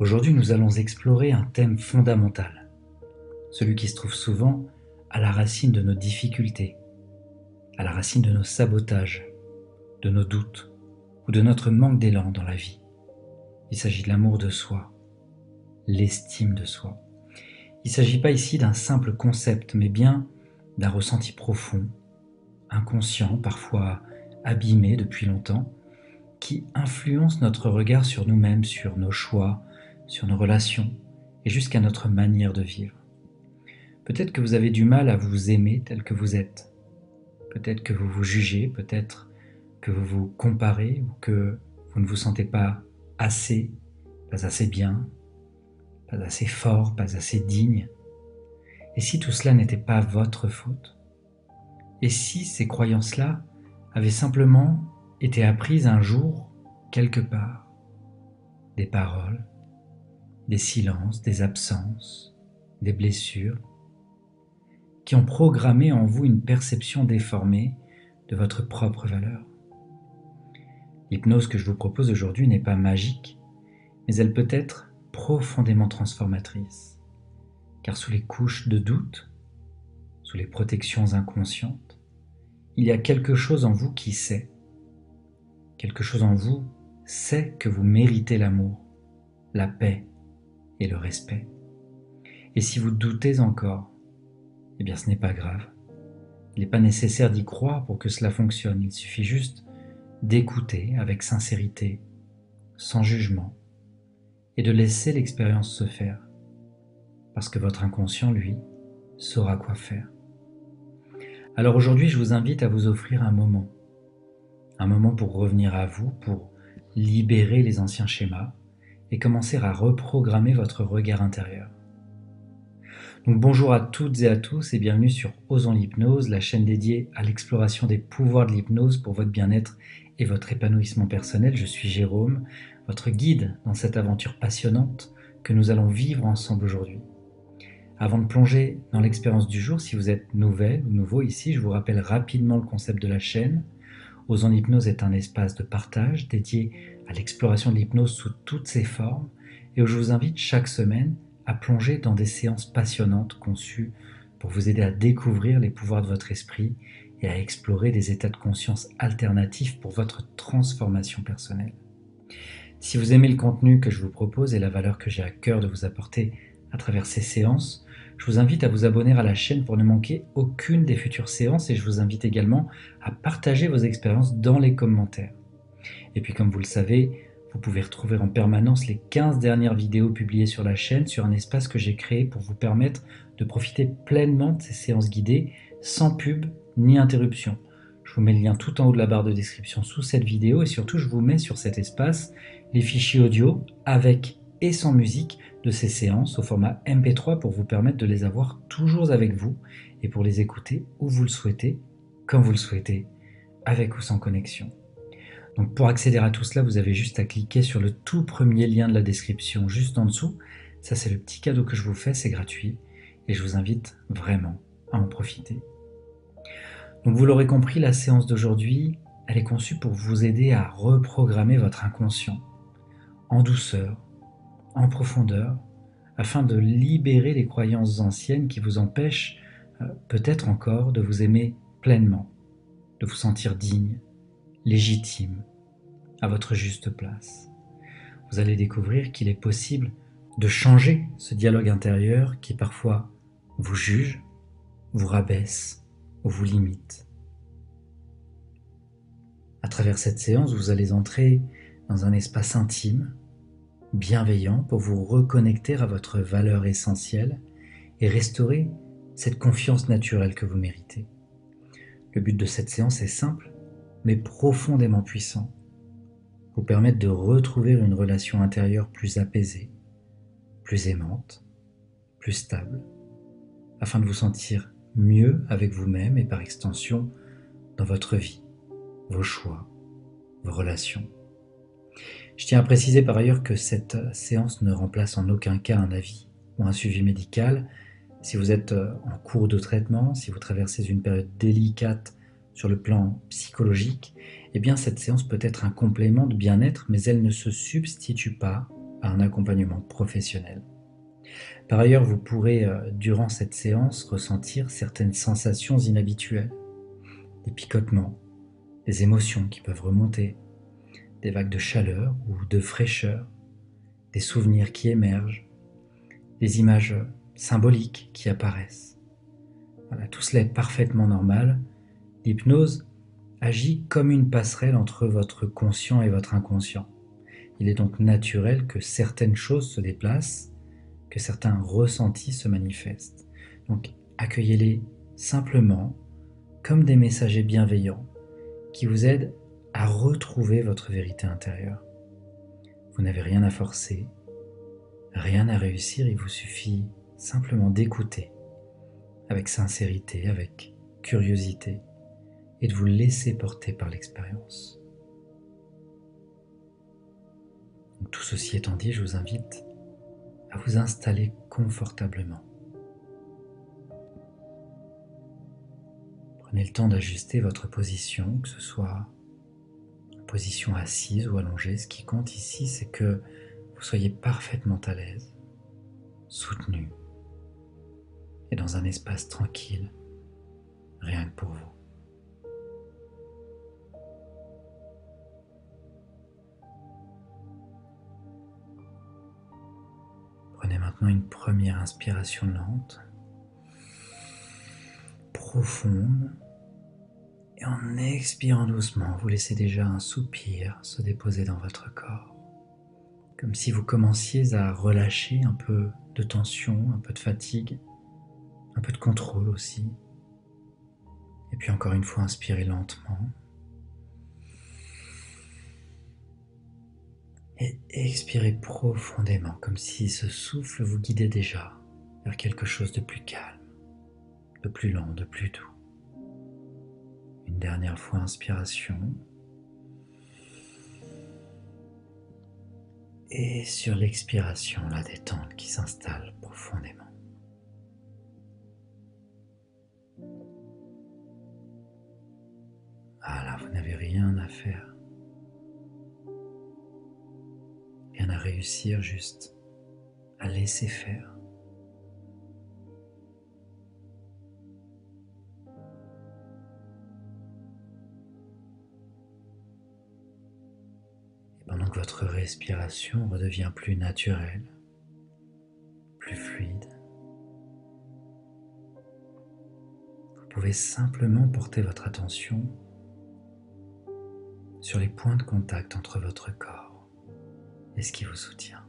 Aujourd'hui, nous allons explorer un thème fondamental, celui qui se trouve souvent à la racine de nos difficultés, à la racine de nos sabotages, de nos doutes ou de notre manque d'élan dans la vie. Il s'agit de l'amour de soi, l'estime de soi. Il ne s'agit pas ici d'un simple concept, mais bien d'un ressenti profond, inconscient, parfois abîmé depuis longtemps, qui influence notre regard sur nous-mêmes, sur nos choix, sur nos relations et jusqu'à notre manière de vivre. Peut-être que vous avez du mal à vous aimer tel que vous êtes. Peut-être que vous vous jugez, peut-être que vous vous comparez ou que vous ne vous sentez pas assez bien, pas assez fort, pas assez digne. Et si tout cela n'était pas votre faute? Et si ces croyances-là avaient simplement été apprises un jour, quelque part? Des paroles, des silences, des absences, des blessures, qui ont programmé en vous une perception déformée de votre propre valeur. L'hypnose que je vous propose aujourd'hui n'est pas magique, mais elle peut être profondément transformatrice. Car sous les couches de doute, sous les protections inconscientes, il y a quelque chose en vous qui sait. Quelque chose en vous sait que vous méritez l'amour, la paix et le respect. Et si vous doutez encore, eh bien ce n'est pas grave. Il n'est pas nécessaire d'y croire pour que cela fonctionne. Il suffit juste d'écouter avec sincérité, sans jugement, et de laisser l'expérience se faire. Parce que votre inconscient, lui, saura quoi faire. Alors aujourd'hui, je vous invite à vous offrir un moment pour revenir à vous, pour libérer les anciens schémas et commencer à reprogrammer votre regard intérieur. Donc bonjour à toutes et à tous et bienvenue sur Osons l'hypnose, la chaîne dédiée à l'exploration des pouvoirs de l'hypnose pour votre bien-être et votre épanouissement personnel. Je suis Jérôme, votre guide dans cette aventure passionnante que nous allons vivre ensemble aujourd'hui. Avant de plonger dans l'expérience du jour, si vous êtes nouvelle ou nouveau ici, je vous rappelle rapidement le concept de la chaîne. Osons l'hypnose est un espace de partage dédié à l'exploration de l'hypnose sous toutes ses formes et où je vous invite chaque semaine à plonger dans des séances passionnantes conçues pour vous aider à découvrir les pouvoirs de votre esprit et à explorer des états de conscience alternatifs pour votre transformation personnelle. Si vous aimez le contenu que je vous propose et la valeur que j'ai à cœur de vous apporter à travers ces séances, je vous invite à vous abonner à la chaîne pour ne manquer aucune des futures séances et je vous invite également à partager vos expériences dans les commentaires. Et puis comme vous le savez, vous pouvez retrouver en permanence les 15 dernières vidéos publiées sur la chaîne sur un espace que j'ai créé pour vous permettre de profiter pleinement de ces séances guidées sans pub ni interruption. Je vous mets le lien tout en haut de la barre de description sous cette vidéo et surtout je vous mets sur cet espace les fichiers audio avec et sans musique de ces séances au format MP3 pour vous permettre de les avoir toujours avec vous et pour les écouter où vous le souhaitez, comme vous le souhaitez, avec ou sans connexion. Donc pour accéder à tout cela, vous avez juste à cliquer sur le tout premier lien de la description juste en dessous. Ça c'est le petit cadeau que je vous fais, c'est gratuit et je vous invite vraiment à en profiter. Donc vous l'aurez compris, la séance d'aujourd'hui, elle est conçue pour vous aider à reprogrammer votre inconscient en douceur, en profondeur, afin de libérer les croyances anciennes qui vous empêchent peut-être encore de vous aimer pleinement, de vous sentir digne, légitime, à votre juste place. Vous allez découvrir qu'il est possible de changer ce dialogue intérieur qui parfois vous juge, vous rabaisse ou vous limite. À travers cette séance, vous allez entrer dans un espace intime, bienveillant pour vous reconnecter à votre valeur essentielle et restaurer cette confiance naturelle que vous méritez. Le but de cette séance est simple, mais profondément puissant. Vous permettre de retrouver une relation intérieure plus apaisée, plus aimante, plus stable, afin de vous sentir mieux avec vous-même et par extension dans votre vie, vos choix, vos relations. Je tiens à préciser par ailleurs que cette séance ne remplace en aucun cas un avis ou un suivi médical. Si vous êtes en cours de traitement, si vous traversez une période délicate sur le plan psychologique, eh bien cette séance peut être un complément de bien-être, mais elle ne se substitue pas à un accompagnement professionnel. Par ailleurs, vous pourrez, durant cette séance, ressentir certaines sensations inhabituelles, des picotements, des émotions qui peuvent remonter, des vagues de chaleur ou de fraîcheur, des souvenirs qui émergent, des images symboliques qui apparaissent. Voilà, tout cela est parfaitement normal. L'hypnose agit comme une passerelle entre votre conscient et votre inconscient. Il est donc naturel que certaines choses se déplacent, que certains ressentis se manifestent. Donc accueillez-les simplement comme des messagers bienveillants qui vous aident à retrouver votre vérité intérieure. Vous n'avez rien à forcer, rien à réussir, il vous suffit simplement d'écouter avec sincérité, avec curiosité et de vous laisser porter par l'expérience. Tout ceci étant dit, je vous invite à vous installer confortablement. Prenez le temps d'ajuster votre position, que ce soit en position assise ou allongée. Ce qui compte ici, c'est que vous soyez parfaitement à l'aise, soutenu et dans un espace tranquille, rien que pour vous. Prenez maintenant une première inspiration lente, profonde, et en expirant doucement, vous laissez déjà un soupir se déposer dans votre corps, comme si vous commenciez à relâcher un peu de tension, un peu de fatigue, un peu de contrôle aussi. Et puis encore une fois, inspirez lentement. Et expirez profondément, comme si ce souffle vous guidait déjà vers quelque chose de plus calme, de plus lent, de plus doux. Une dernière fois, inspiration. Et sur l'expiration, la détente qui s'installe profondément. Voilà, vous n'avez rien à faire. Rien à réussir, juste à laisser faire. Et pendant que votre respiration redevient plus naturelle, plus fluide, vous pouvez simplement porter votre attention sur les points de contact entre votre corps et ce qui vous soutient.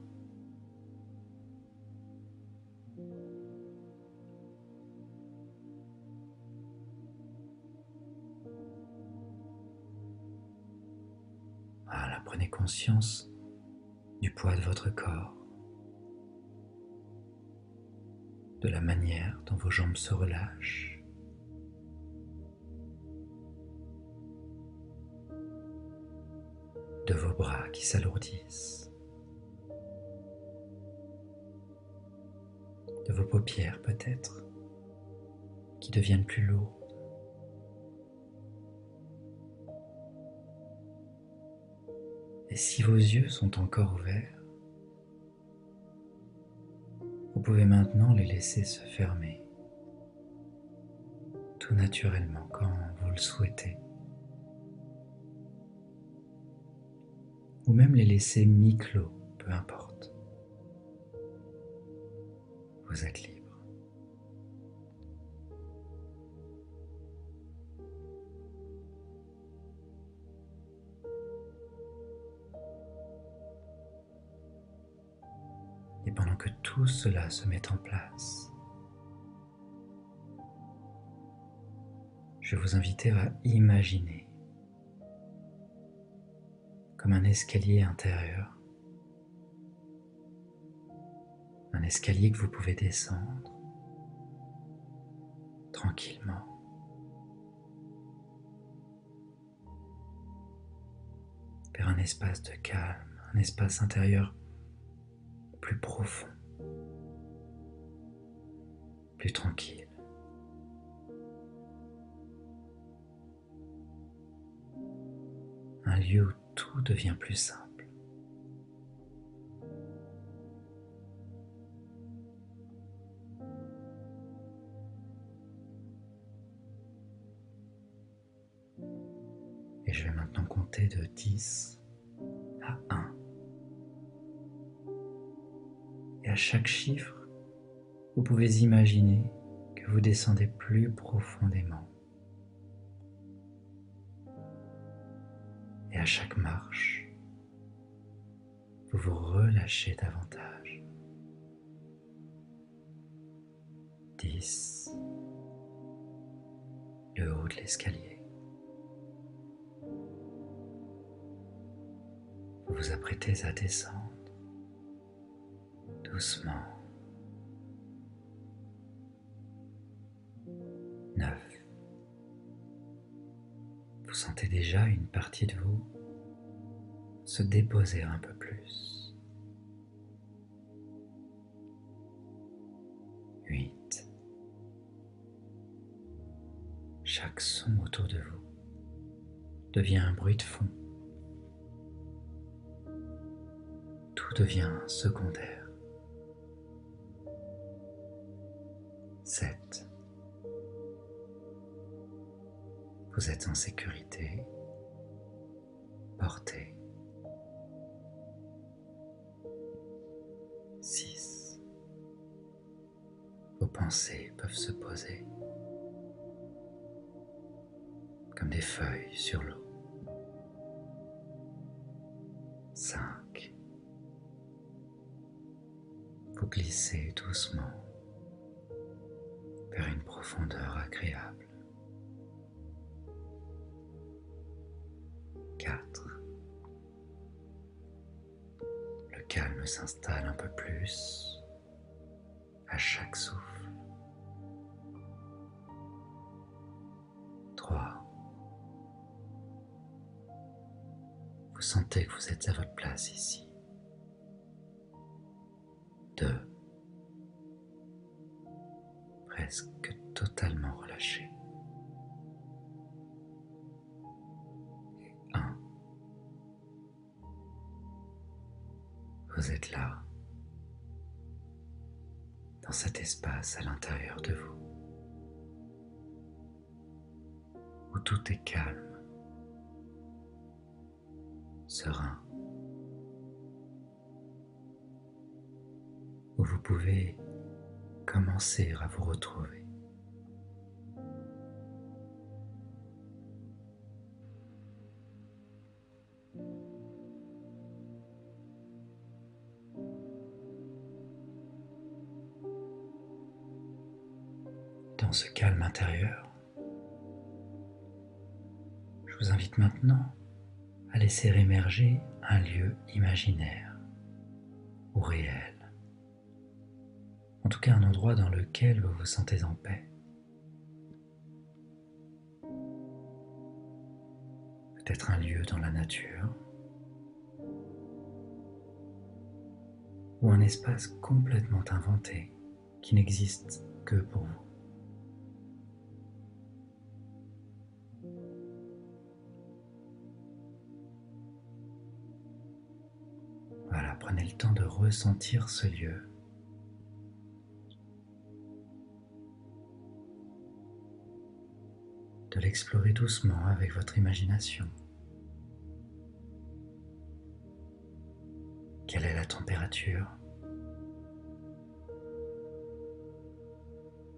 Voilà, prenez conscience du poids de votre corps, de la manière dont vos jambes se relâchent, de vos bras qui s'alourdissent, de vos paupières peut-être, qui deviennent plus lourdes. Et si vos yeux sont encore ouverts, vous pouvez maintenant les laisser se fermer, tout naturellement quand vous le souhaitez. Ou même les laisser mi-clos, peu importe. Vous êtes libre. Et pendant que tout cela se met en place, je vais vous inviter à imaginer comme un escalier intérieur, un escalier que vous pouvez descendre tranquillement, vers un espace de calme, un espace intérieur plus profond, plus tranquille. Un lieu où tout devient plus simple. maintenant compter de 10 à 1. Et à chaque chiffre, vous pouvez imaginer que vous descendez plus profondément. Et à chaque marche, vous vous relâchez davantage. 10, le haut de l'escalier. Vous vous apprêtez à descendre doucement. 9. Vous sentez déjà une partie de vous se déposer un peu plus. 8. Chaque son autour de vous devient un bruit de fond. Tout devient secondaire. 7. Vous êtes en sécurité, porté. 6. Vos pensées peuvent se poser comme des feuilles sur l'eau. 5. Vous glissez doucement vers une profondeur agréable. 4. Le calme s'installe un peu plus à chaque souffle. 3. Vous sentez que vous êtes à votre place ici. 2. Presque totalement relâché. 1. Vous êtes là, dans cet espace à l'intérieur de vous, où tout est calme, serein, où vous pouvez commencer à vous retrouver. Dans ce calme intérieur, je vous invite maintenant à laisser émerger un lieu imaginaire ou réel. En tout cas, un endroit dans lequel vous vous sentez en paix. Peut-être un lieu dans la nature ou un espace complètement inventé qui n'existe que pour vous. Voilà, prenez le temps de ressentir ce lieu. De l'explorer doucement avec votre imagination. Quelle est la température?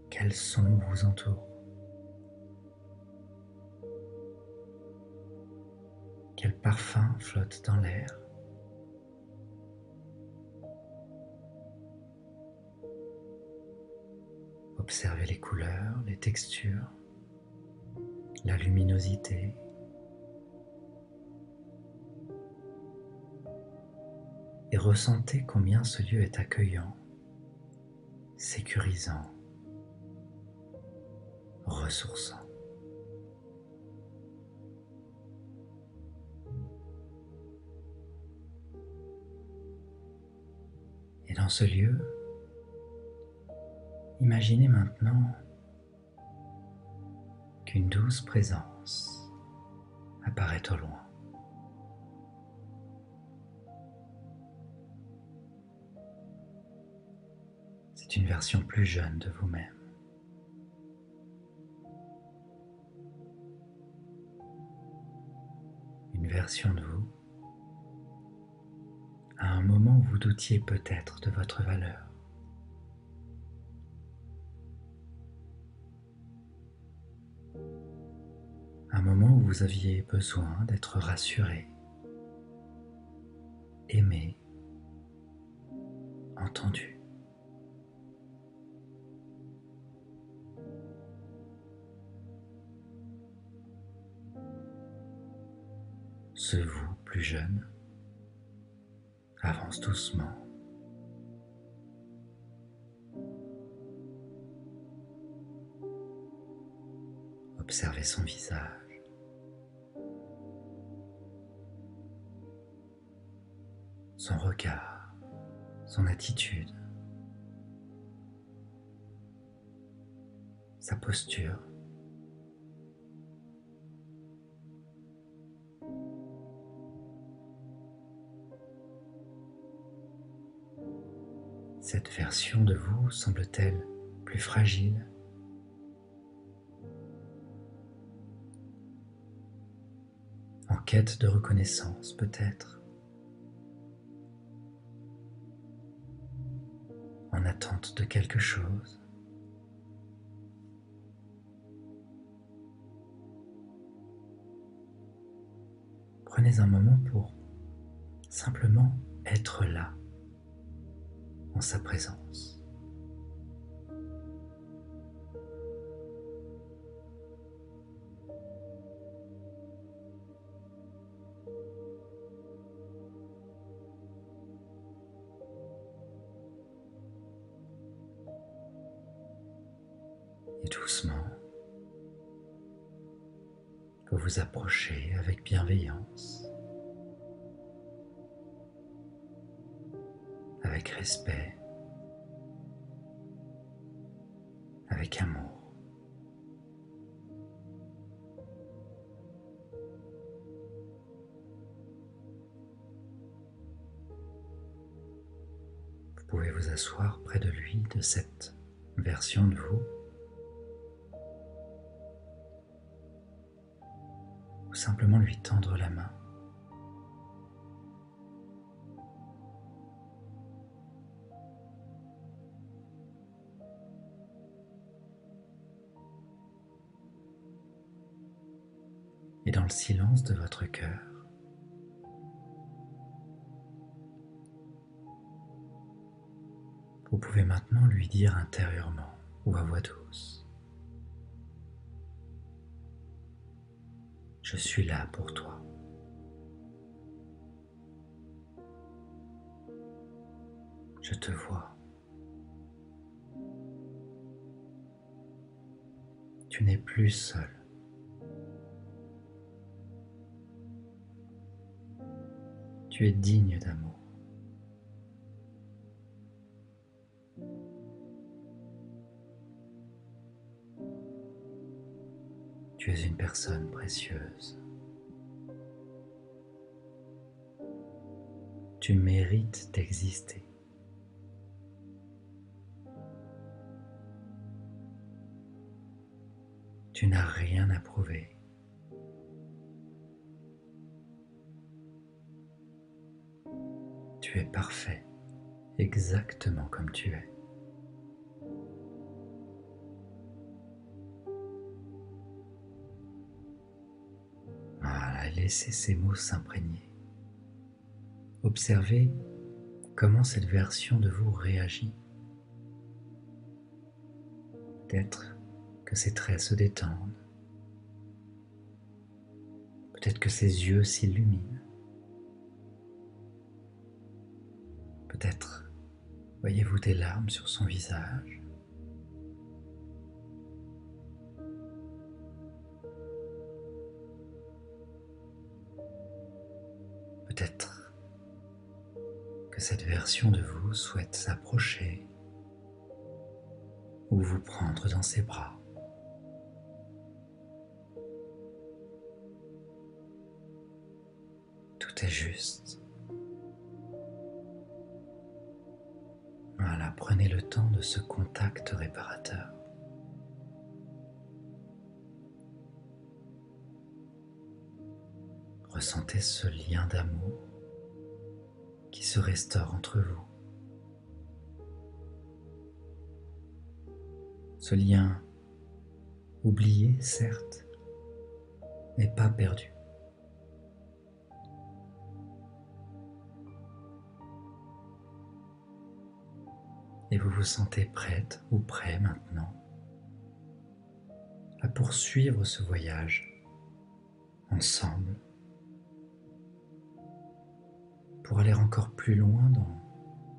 Quels sons vous entourent? Quel parfum flotte dans l'air? Observez les couleurs, les textures, la luminosité. Et ressentez combien ce lieu est accueillant, sécurisant, ressourçant. Et dans ce lieu, imaginez maintenant qu'une douce présence apparaît au loin. C'est une version plus jeune de vous-même. version de vous à un moment où vous doutiez peut-être de votre valeur. Un moment où vous aviez besoin d'être rassuré, aimé, entendu. Ce vous plus jeune avance doucement. Observez son visage. Son regard, son attitude, sa posture. Cette version de vous semble-t-elle plus fragile? En quête de reconnaissance peut-être? En attente de quelque chose? Prenez un moment pour simplement être là, en sa présence. Et doucement, vous vous approchez avec bienveillance, avec respect, avec amour. Vous pouvez vous asseoir près de lui, de cette version de vous, ou simplement lui tendre la main. Et dans le silence de votre cœur, vous pouvez maintenant lui dire intérieurement ou à voix douce: je suis là pour toi. Je te vois. Tu n'es plus seul. Tu es digne d'amour. Tu es une personne précieuse. Tu mérites d'exister. Tu n'as rien à prouver. Tu es parfait, exactement comme tu es. Voilà, laissez ces mots s'imprégner. Observez comment cette version de vous réagit. Peut-être que ses traits se détendent. Peut-être que ses yeux s'illuminent. Peut-être voyez-vous des larmes sur son visage. Peut-être que cette version de vous souhaite s'approcher ou vous prendre dans ses bras. Tout est juste. Voilà, prenez le temps de ce contact réparateur. ressentez ce lien d'amour qui se restaure entre vous. Ce lien oublié, certes, mais pas perdu. Et vous vous sentez prête ou prêt maintenant à poursuivre ce voyage ensemble pour aller encore plus loin dans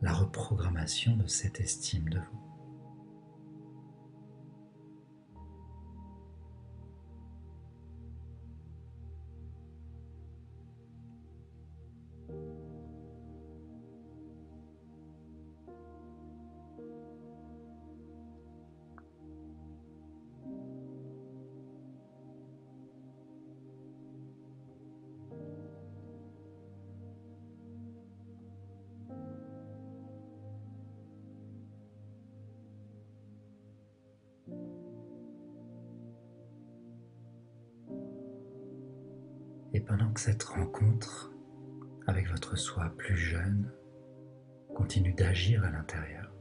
la reprogrammation de cette estime de vous. Et pendant que cette rencontre avec votre soi plus jeune continue d'agir à l'intérieur,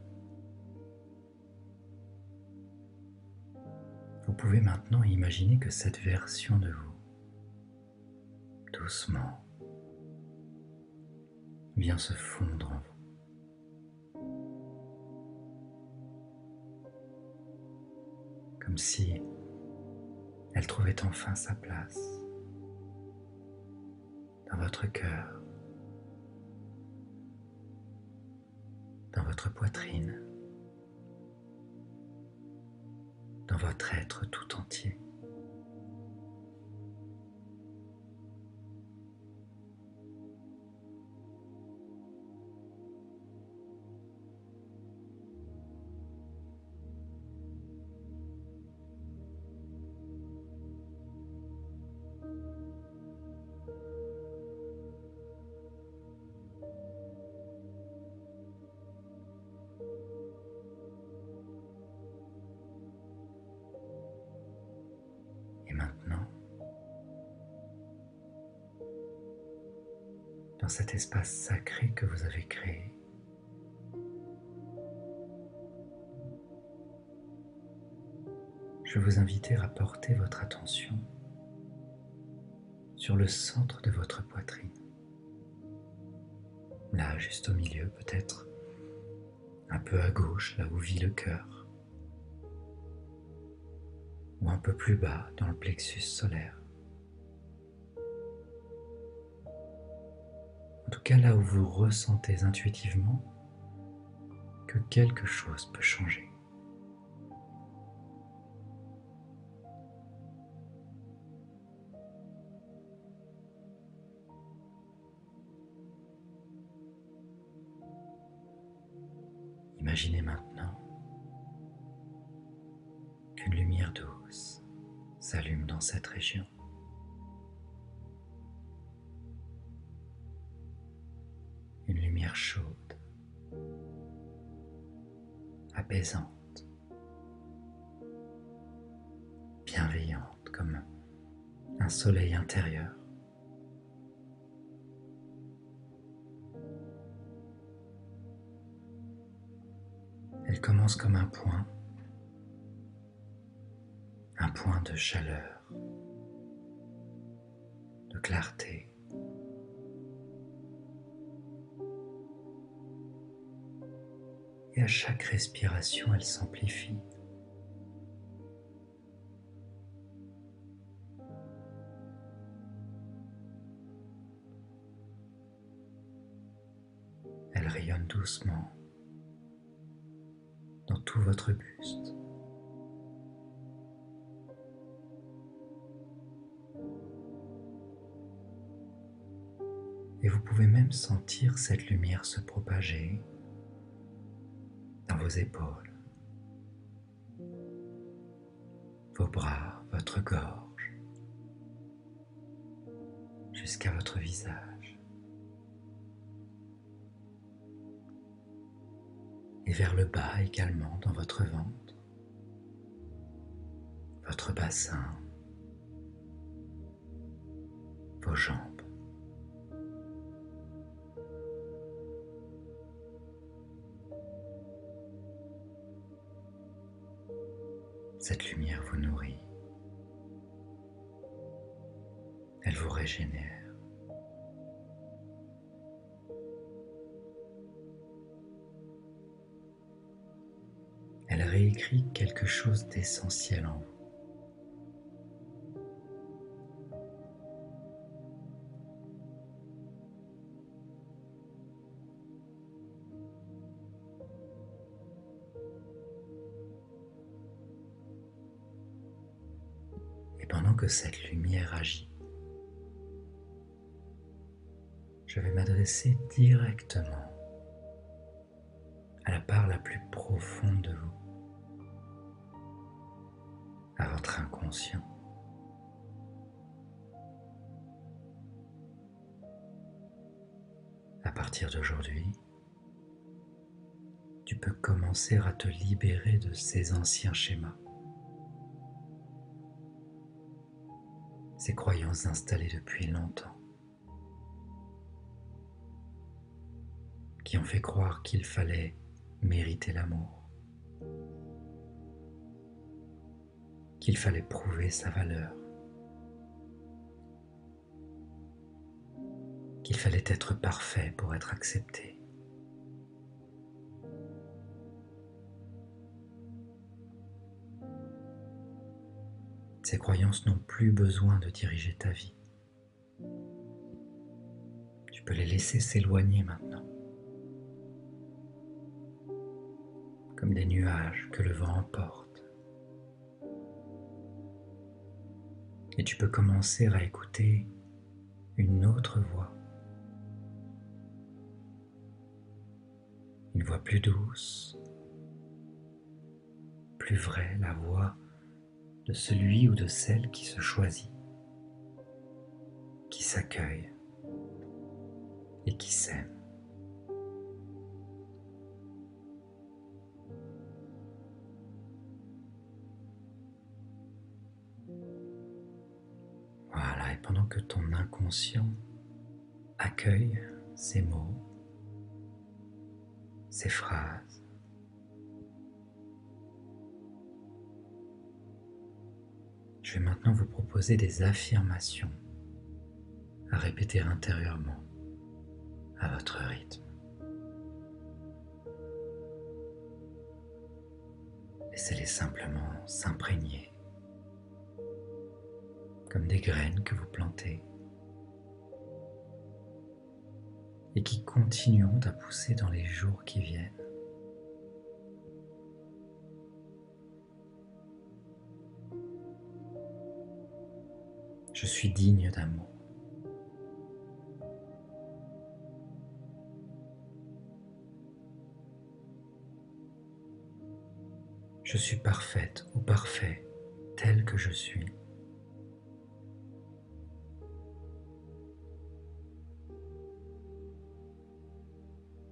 vous pouvez maintenant imaginer que cette version de vous, doucement, vient se fondre en vous. Comme si elle trouvait enfin sa place dans votre cœur, dans votre poitrine, dans votre être tout entier. Et maintenant, dans cet espace sacré que vous avez créé, je vais vous inviter à porter votre attention sur le centre de votre poitrine. Là, juste au milieu, peut-être un peu à gauche, là où vit le cœur, ou un peu plus bas, dans le plexus solaire. En tout cas, là où vous ressentez intuitivement que quelque chose peut changer. Imaginez maintenant qu'une lumière douce s'allume dans cette région. Une lumière chaude, apaisante, bienveillante comme un soleil intérieur. Elle commence comme un point de chaleur, de clarté. Et à chaque respiration, elle s'amplifie. Elle rayonne doucement dans tout votre buste. Et vous pouvez même sentir cette lumière se propager dans vos épaules, vos bras, votre gorge, jusqu'à votre visage. Et vers le bas également dans votre ventre, votre bassin, vos jambes. Cette lumière vous nourrit, elle vous régénère. Elle réécrit quelque chose d'essentiel en vous. Et pendant que cette lumière agit, je vais m'adresser directement à la part la plus profonde de vous, à votre inconscient. À partir d'aujourd'hui, tu peux commencer à te libérer de ces anciens schémas, ces croyances installées depuis longtemps, qui ont fait croire qu'il fallait mériter l'amour, qu'il fallait prouver sa valeur, qu'il fallait être parfait pour être accepté. Ces croyances n'ont plus besoin de diriger ta vie. Tu peux les laisser s'éloigner maintenant, comme des nuages que le vent emporte. Et tu peux commencer à écouter une autre voix, une voix plus douce, plus vraie, la voix de celui ou de celle qui se choisit, qui s'accueille et qui s'aime. Voilà, et pendant que ton inconscient accueille ces mots, ces phrases, je vais maintenant vous proposer des affirmations à répéter intérieurement à votre rythme. Laissez-les simplement s'imprégner comme des graines que vous plantez et qui continueront à pousser dans les jours qui viennent. Je suis digne d'amour. Je suis parfaite ou parfait tel que je suis.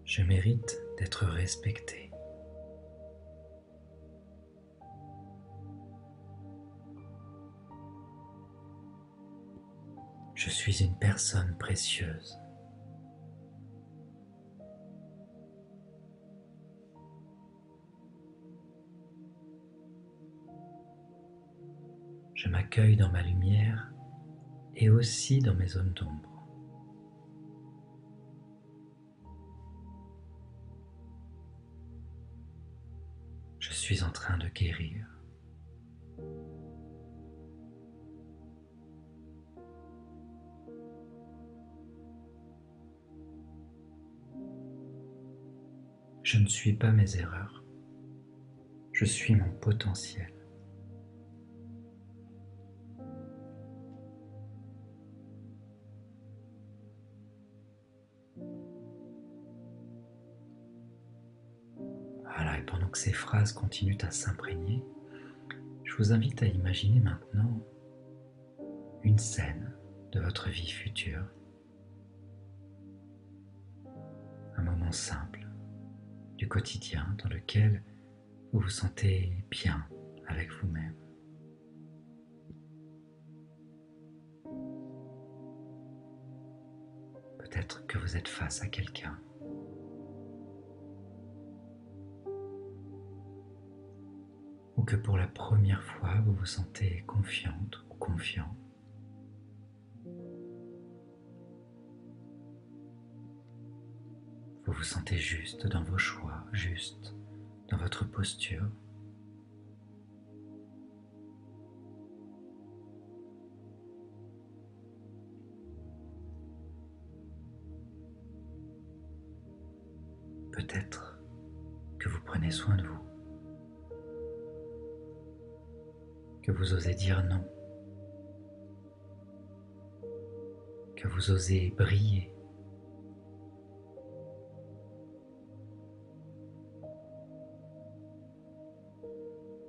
Je mérite d'être respecté. Je suis une personne précieuse. Je m'accueille dans ma lumière et aussi dans mes zones d'ombre. Je suis en train de guérir. Je ne suis pas mes erreurs. Je suis mon potentiel. Voilà, et pendant que ces phrases continuent à s'imprégner, je vous invite à imaginer maintenant une scène de votre vie future. Un moment simple du quotidien dans lequel vous vous sentez bien avec vous-même. Peut-être que vous êtes face à quelqu'un. ou que pour la première fois vous vous sentez confiante ou confiant. Vous vous sentez juste dans vos choix, juste dans votre posture. Peut-être que vous prenez soin de vous, que vous osez dire non, que vous osez briller.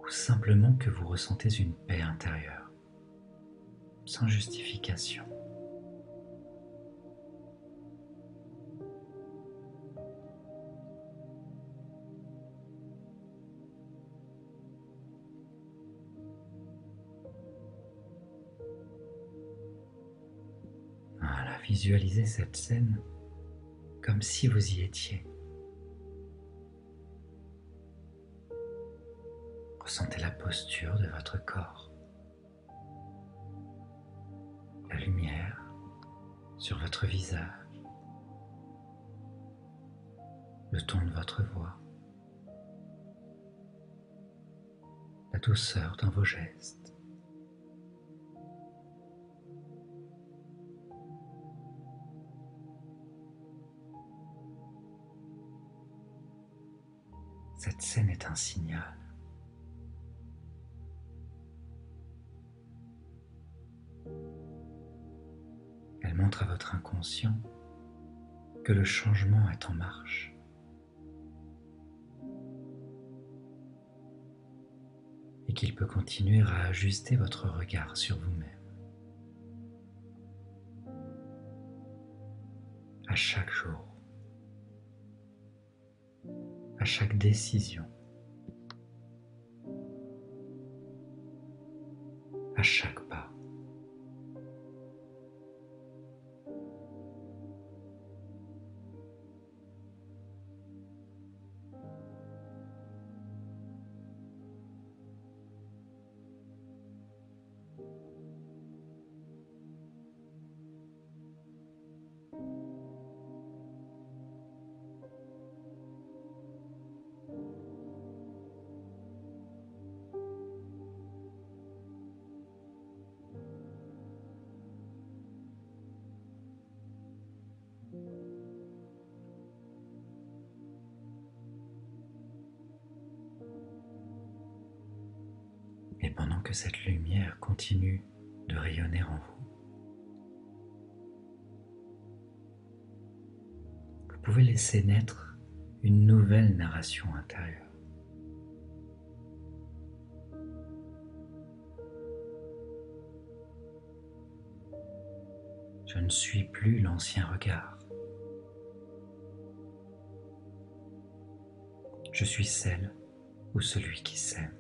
Ou simplement que vous ressentez une paix intérieure, sans justification. Voilà, visualisez cette scène comme si vous y étiez. Ressentez la posture de votre corps, la lumière sur votre visage, le ton de votre voix, la douceur dans vos gestes. Cette scène est un signal. Elle montre à votre inconscient que le changement est en marche. Et qu'il peut continuer à ajuster votre regard sur vous-même. À chaque jour, à chaque décision, à chaque pas. Et pendant que cette lumière continue de rayonner en vous, vous pouvez laisser naître une nouvelle narration intérieure. Je ne suis plus l'ancien regard. Je suis celle ou celui qui s'aime.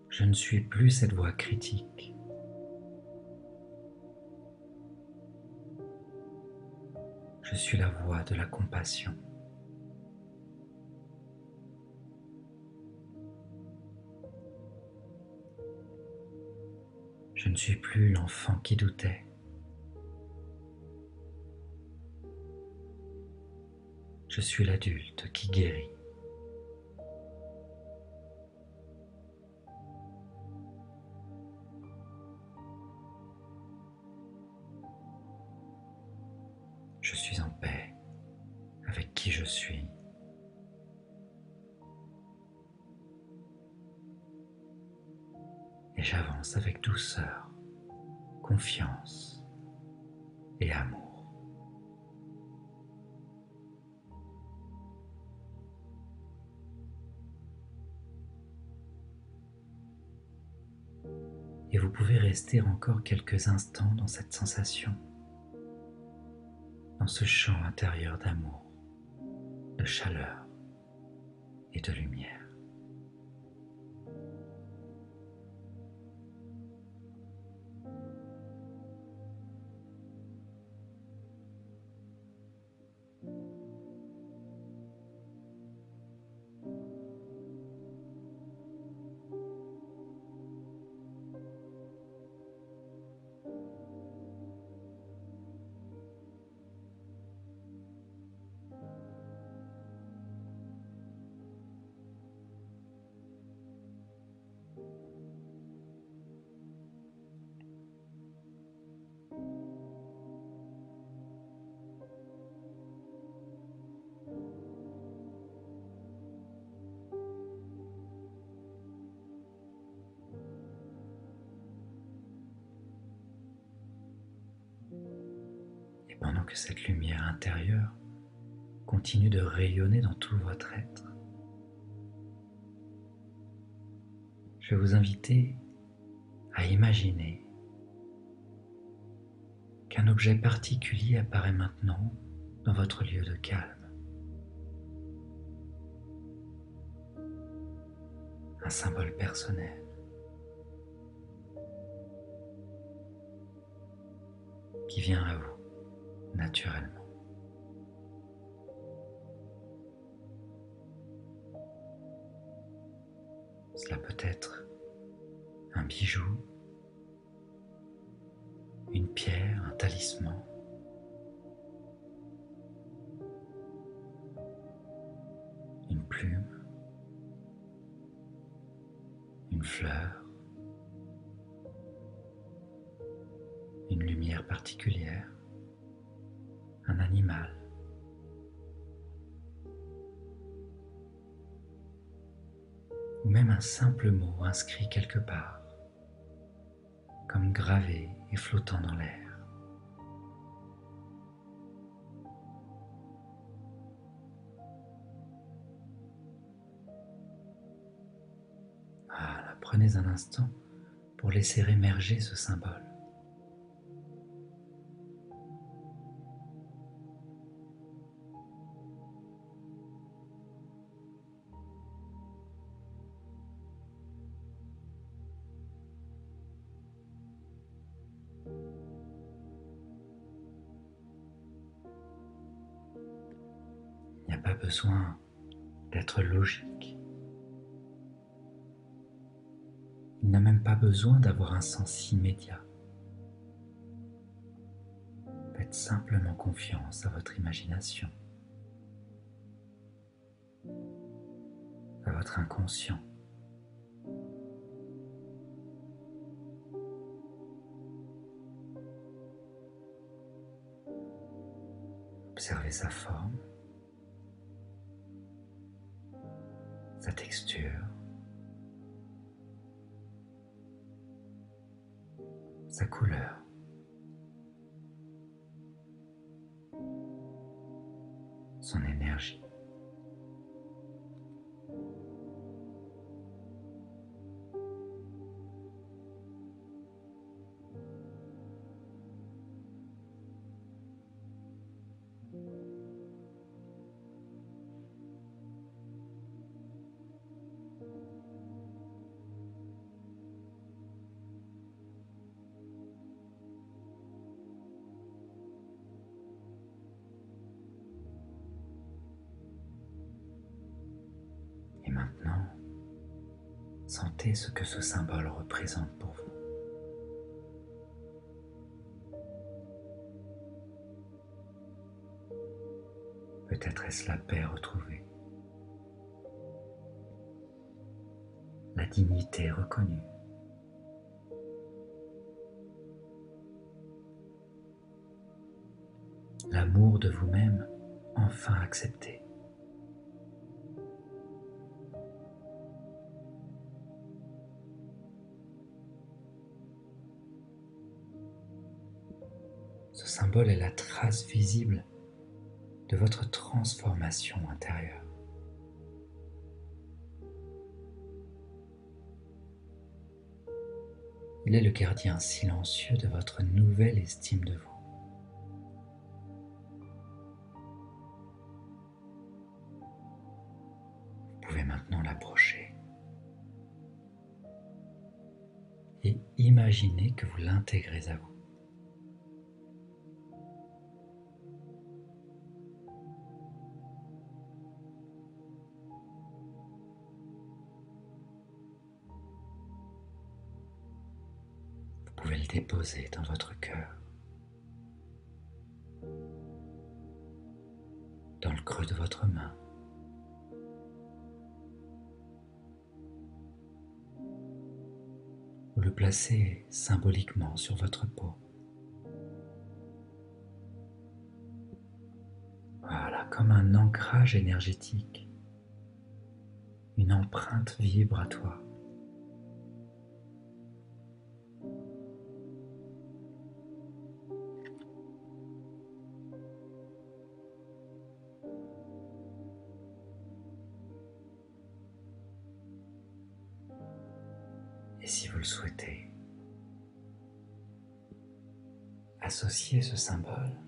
Je ne suis plus cette voix critique. Je suis la voix de la compassion. Je ne suis plus l'enfant qui doutait. Je suis l'adulte qui guérit. Je suis en paix avec qui je suis. Et j'avance avec douceur, confiance et amour. Et vous pouvez rester encore quelques instants dans cette sensation, dans ce champ intérieur d'amour, de chaleur et de lumière. pendant que cette lumière intérieure continue de rayonner dans tout votre être. Je vais vous inviter à imaginer qu'un objet particulier apparaît maintenant dans votre lieu de calme. Un symbole personnel. Qui vient à vous naturellement. Cela peut être un bijou, une pierre, un talisman, une plume, une fleur, une lumière particulière, un animal. Ou même un simple mot inscrit quelque part, comme gravé et flottant dans l'air. Voilà, prenez un instant pour laisser émerger ce symbole. Il n'y a pas besoin d'être logique. Il n'a même pas besoin d'avoir un sens immédiat. Faites simplement confiance à votre imagination, à votre inconscient. Observez sa forme, sa texture, sa couleur. Son énergie. Et maintenant, sentez ce que ce symbole représente pour vous. Peut-être est-ce la paix retrouvée, la dignité reconnue, l'amour de vous-même enfin accepté. Ce symbole est la trace visible de votre transformation intérieure. Il est le gardien silencieux de votre nouvelle estime de vous. Vous pouvez maintenant l'approcher et imaginer que vous l'intégrez à vous. Vous pouvez le déposer dans votre cœur, dans le creux de votre main, ou le placer symboliquement sur votre peau. Voilà, comme un ancrage énergétique, une empreinte vibratoire. Et si vous le souhaitez, associez ce symbole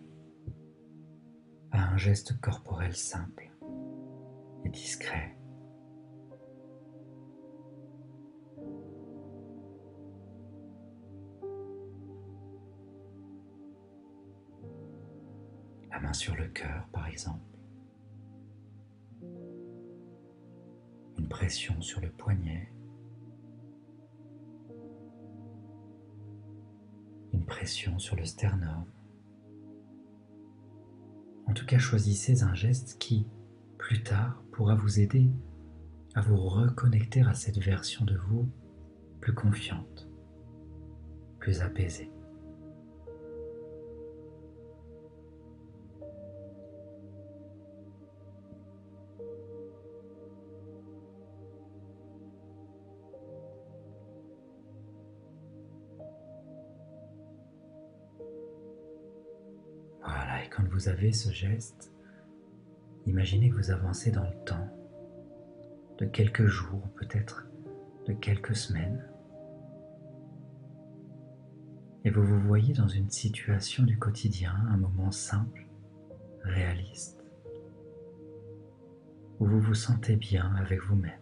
à un geste corporel simple et discret. La main sur le cœur, par exemple. Une pression sur le poignet. Une pression sur le sternum. En tout cas, choisissez un geste qui, plus tard, pourra vous aider à vous reconnecter à cette version de vous plus confiante, plus apaisée. Voilà, et quand vous avez ce geste, imaginez que vous avancez dans le temps, de quelques jours, peut-être de quelques semaines, et vous vous voyez dans une situation du quotidien, un moment simple, réaliste, où vous vous sentez bien avec vous-même.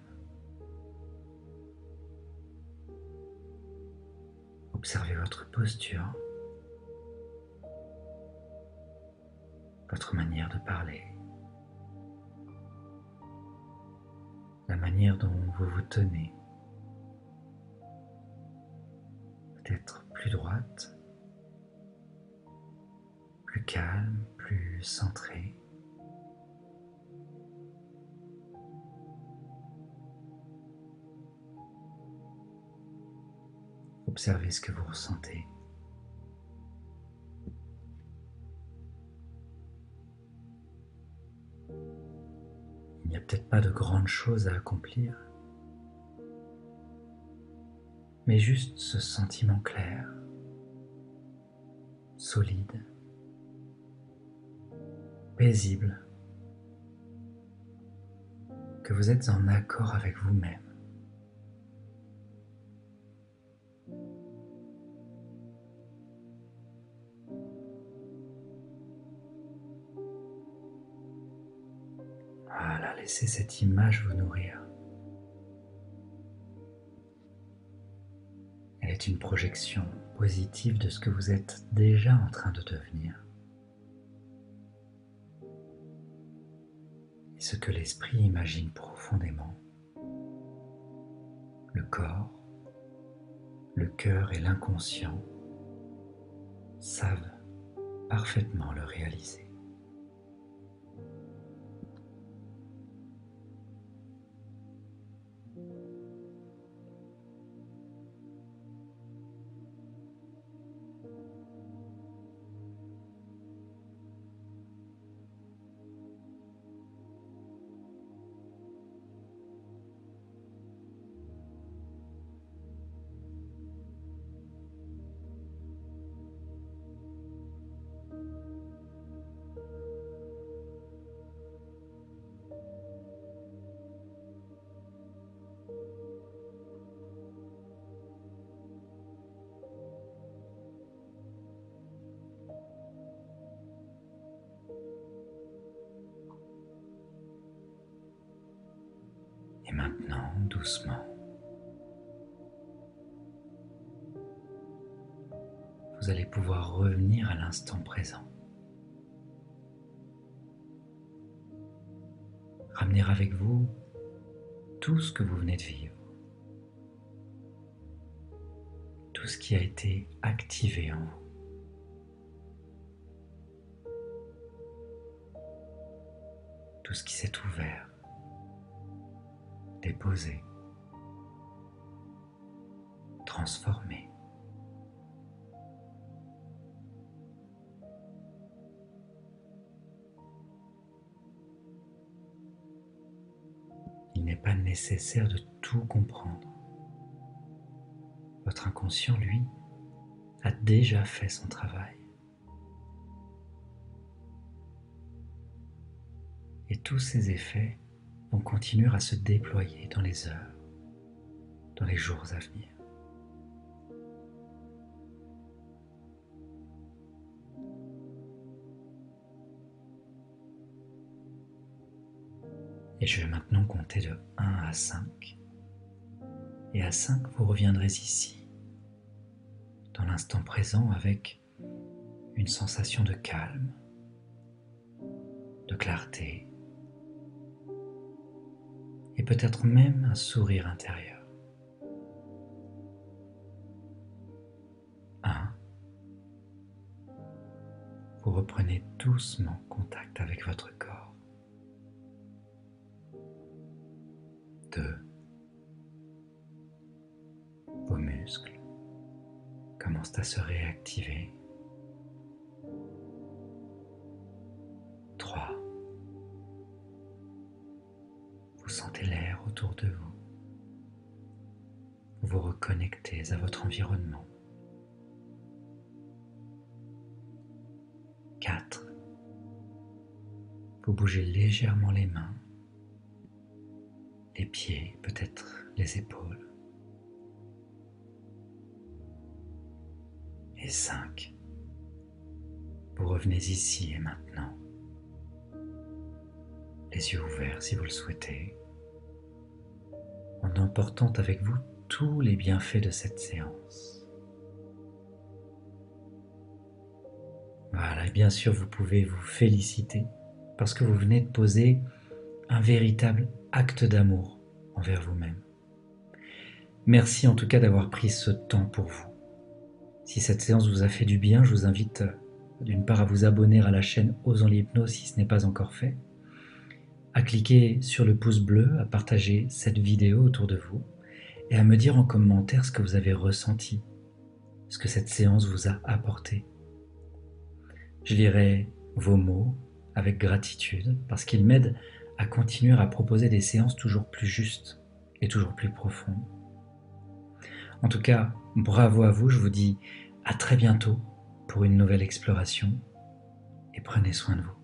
Observez votre posture, votre manière de parler, la manière dont vous vous tenez, peut-être plus droite, plus calme, plus centrée. Observez ce que vous ressentez. Il n'y a peut-être pas de grandes choses à accomplir, mais juste ce sentiment clair, solide, paisible, que vous êtes en accord avec vous-même. Voilà, laissez cette image vous nourrir. Elle est une projection positive de ce que vous êtes déjà en train de devenir. Et ce que l'esprit imagine profondément. Le corps, le cœur et l'inconscient savent parfaitement le réaliser. Et maintenant, doucement, vous allez pouvoir revenir à l'instant présent. Ramener avec vous tout ce que vous venez de vivre, tout ce qui a été activé en vous. Tout ce qui s'est ouvert, déposé, transformé. Il n'est pas nécessaire de tout comprendre. Votre inconscient, lui, a déjà fait son travail. Et tous ces effets vont continuer à se déployer dans les heures, dans les jours à venir. Et je vais maintenant compter de 1 à 5. Et à 5, vous reviendrez ici, dans l'instant présent, avec une sensation de calme, de clarté, et peut-être même un sourire intérieur. 1. Vous reprenez doucement contact avec votre corps. 2. Vos muscles commencent à se réactiver. 3. Vous sentez l'air autour de vous. Vous vous reconnectez à votre environnement. 4. Vous bougez légèrement les mains, les pieds, peut-être les épaules. Et 5. Vous revenez ici et maintenant, les yeux ouverts si vous le souhaitez, en emportant avec vous tous les bienfaits de cette séance. Voilà, et bien sûr vous pouvez vous féliciter parce que vous venez de poser un véritable acte d'amour envers vous-même. Merci en tout cas d'avoir pris ce temps pour vous. Si cette séance vous a fait du bien, je vous invite d'une part à vous abonner à la chaîne Osons l'hypnose si ce n'est pas encore fait, à cliquer sur le pouce bleu, à partager cette vidéo autour de vous et à me dire en commentaire ce que vous avez ressenti, ce que cette séance vous a apporté. Je lirai vos mots avec gratitude parce qu'ils m'aident à continuer à proposer des séances toujours plus justes et toujours plus profondes. En tout cas, bravo à vous, je vous dis à très bientôt pour une nouvelle exploration et prenez soin de vous.